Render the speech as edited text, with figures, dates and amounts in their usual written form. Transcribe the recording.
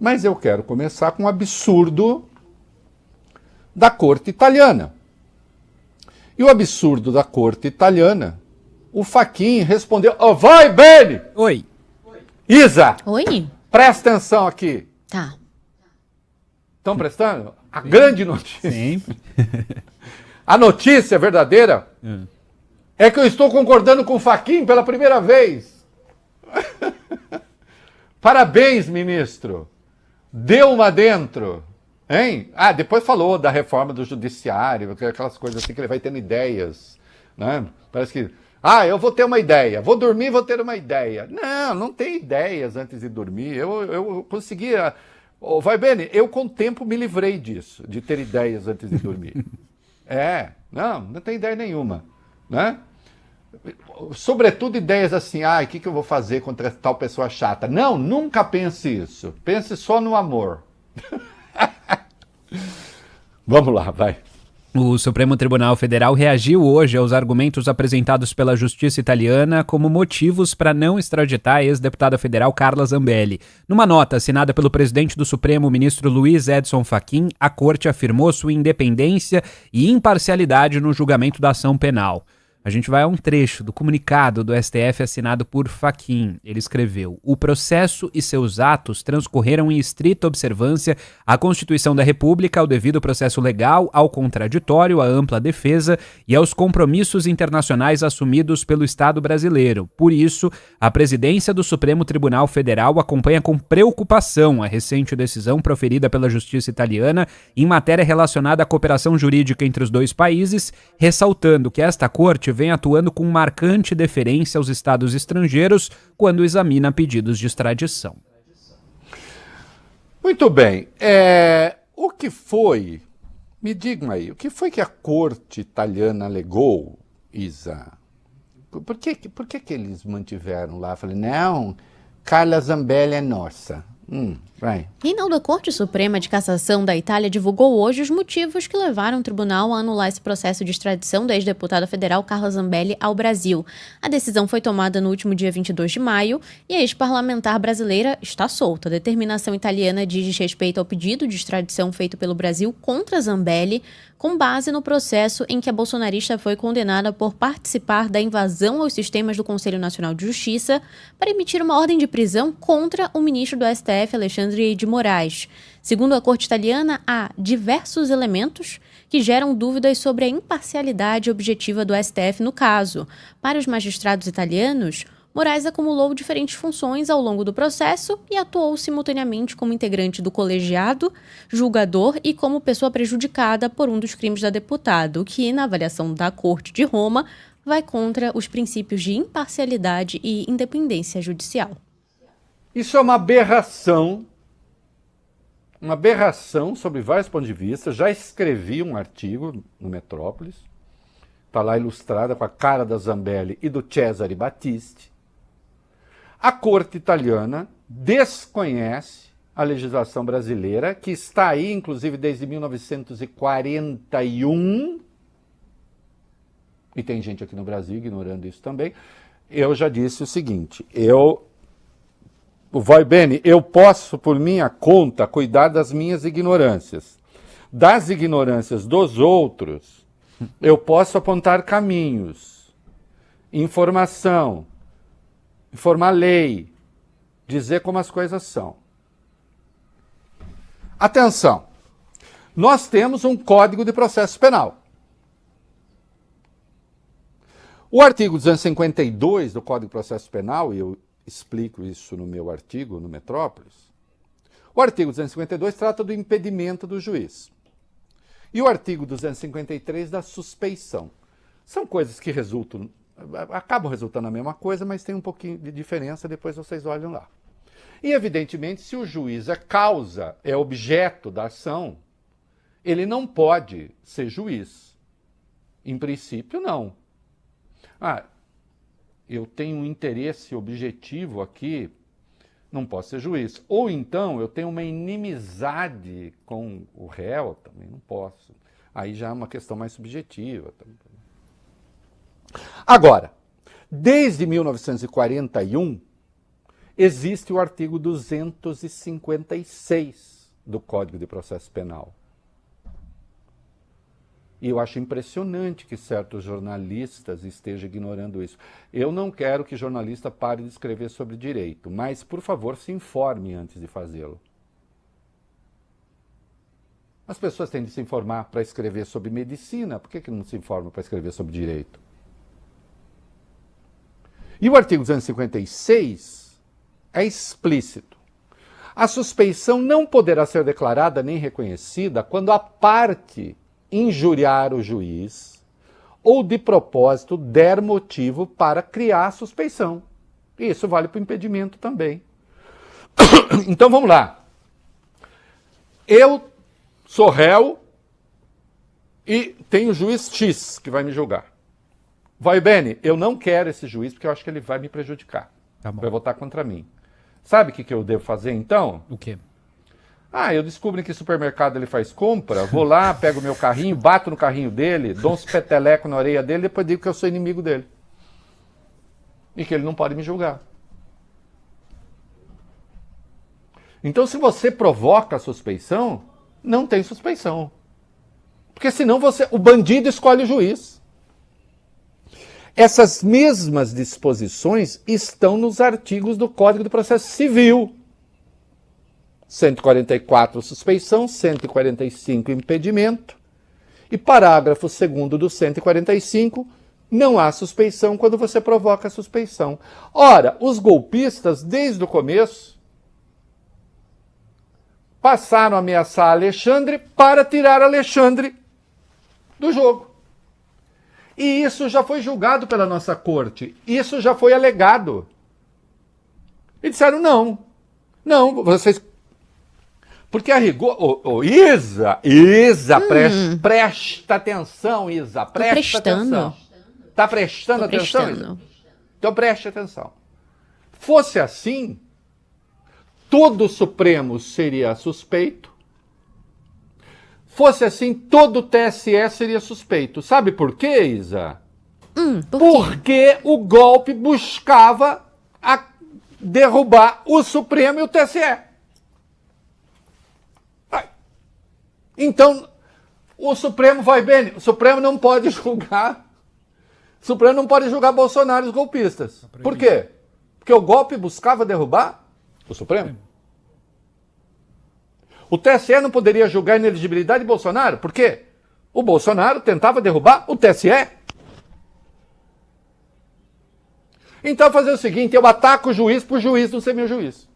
Mas eu quero começar com um absurdo da corte italiana. E o absurdo da corte italiana, o Fachin respondeu: "Oh, vai, Bene!" Oi. Isa! Oi? Presta atenção aqui. Tá. Estão prestando? A grande notícia. Sempre. A notícia verdadeira é que eu estou concordando com o Fachin pela primeira vez. Parabéns, ministro. Deu uma dentro. Hein? Ah, depois falou da reforma do judiciário, aquelas coisas assim que ele vai tendo ideias. Né? Parece que, eu vou ter uma ideia. Vou dormir, vou ter uma ideia. Não tem ideias antes de dormir. Eu conseguia... Vai, Bene, eu com o tempo me livrei disso, de ter ideias antes de dormir. Não tem ideia nenhuma. Né? Sobretudo ideias assim, o que eu vou fazer contra tal pessoa chata? Não, nunca pense isso. Pense só no amor. Vamos lá, vai. O Supremo Tribunal Federal reagiu hoje aos argumentos apresentados pela Justiça Italiana como motivos para não extraditar a ex-deputada federal Carla Zambelli. Numa nota assinada pelo presidente do Supremo, o ministro Luiz Edson Fachin, a corte afirmou sua independência e imparcialidade no julgamento da ação penal. A gente vai a um trecho do comunicado do STF assinado por Fachin. Ele escreveu: "O processo e seus atos transcorreram em estrita observância à Constituição da República, ao devido processo legal, ao contraditório, à ampla defesa e aos compromissos internacionais assumidos pelo Estado brasileiro. Por isso, a presidência do Supremo Tribunal Federal acompanha com preocupação a recente decisão proferida pela Justiça Italiana em matéria relacionada à cooperação jurídica entre os dois países, ressaltando que esta corte vem atuando com marcante deferência aos estados estrangeiros quando examina pedidos de extradição." Muito bem. O que foi, me digam aí, o que foi que a corte italiana alegou, Isa? Por que eles mantiveram lá? Falei, não, Carla Zambelli é nossa. Vai. Reinaldo, a Corte Suprema de Cassação da Itália divulgou hoje os motivos que levaram o tribunal a anular esse processo de extradição da ex-deputada federal Carla Zambelli ao Brasil. A decisão foi tomada no último dia 22 de maio e a ex-parlamentar brasileira está solta. A determinação italiana diz respeito ao pedido de extradição feito pelo Brasil contra Zambelli, com base no processo em que a bolsonarista foi condenada por participar da invasão aos sistemas do Conselho Nacional de Justiça para emitir uma ordem de prisão contra o ministro do STF, Alexandre de Moraes. Segundo a corte italiana, há diversos elementos que geram dúvidas sobre a imparcialidade objetiva do STF no caso. Para os magistrados italianos, Moraes acumulou diferentes funções ao longo do processo e atuou simultaneamente como integrante do colegiado, julgador e como pessoa prejudicada por um dos crimes da deputada, o que, na avaliação da Corte de Roma, vai contra os princípios de imparcialidade e independência judicial. Isso é uma aberração sobre vários pontos de vista. Já escrevi um artigo no Metrópolis, está lá ilustrada com a cara da Zambelli e do Cesare Battisti. A corte italiana desconhece a legislação brasileira, que está aí, inclusive, desde 1941, e tem gente aqui no Brasil ignorando isso também. Eu já disse o seguinte, vai bene, eu posso, por minha conta, cuidar das minhas ignorâncias. Das ignorâncias dos outros, eu posso apontar caminhos, informar lei, dizer como as coisas são. Atenção, nós temos um Código de Processo Penal. O artigo 252 do Código de Processo Penal, e eu explico isso no meu artigo no Metrópolis, o artigo 252 trata do impedimento do juiz. E o artigo 253 da suspeição. São coisas que acabam resultando a mesma coisa, mas tem um pouquinho de diferença, depois vocês olham lá. E, evidentemente, se o juiz é causa, é objeto da ação, ele não pode ser juiz. Em princípio, não. Eu tenho um interesse objetivo aqui, não posso ser juiz. Ou então, eu tenho uma inimizade com o réu, também não posso. Aí já é uma questão mais subjetiva. Agora, desde 1941, existe o artigo 256 do Código de Processo Penal. E eu acho impressionante que certos jornalistas estejam ignorando isso. Eu não quero que jornalista pare de escrever sobre direito, mas, por favor, se informe antes de fazê-lo. As pessoas têm de se informar para escrever sobre medicina, por que não se informam para escrever sobre direito? E o artigo 256 é explícito. A suspeição não poderá ser declarada nem reconhecida quando a parte injuriar o juiz ou de propósito der motivo para criar a suspeição. E isso vale para o impedimento também. Então vamos lá. Eu sou réu e tenho o juiz X que vai me julgar. Vai, Beni, eu não quero esse juiz porque eu acho que ele vai me prejudicar. Tá bom. Vai votar contra mim. Sabe o que eu devo fazer então? O quê? Eu descubro em que supermercado ele faz compra, vou lá, pego o meu carrinho, bato no carrinho dele, dou uns petelecos na orelha dele, depois digo que eu sou inimigo dele. E que ele não pode me julgar. Então, se você provoca a suspeição, não tem suspeição. Porque senão o bandido escolhe o juiz. Essas mesmas disposições estão nos artigos do Código de Processo Civil. 144, suspeição, 145, impedimento. E parágrafo 2º do 145, não há suspeição quando você provoca a suspeição. Ora, os golpistas, desde o começo, passaram a ameaçar Alexandre para tirar Alexandre do jogo. E isso já foi julgado pela nossa corte. Isso já foi alegado. E disseram, não, vocês... Porque a rigor... Isa, presta atenção, Isa, presta atenção. Tá prestando atenção, Isa? Então preste atenção. Fosse assim, todo o Supremo seria suspeito. Fosse assim, todo o TSE seria suspeito. Sabe por quê, Isa? Porque o golpe buscava derrubar o Supremo e o TSE. Então, o Supremo vai bem. O Supremo não pode julgar. O Supremo não pode julgar Bolsonaro e os golpistas. Por quê? Porque o golpe buscava derrubar o Supremo. O TSE não poderia julgar a inelegibilidade de Bolsonaro. Por quê? O Bolsonaro tentava derrubar o TSE. Então, fazer o seguinte, eu ataco o juiz por juiz não ser meu juiz.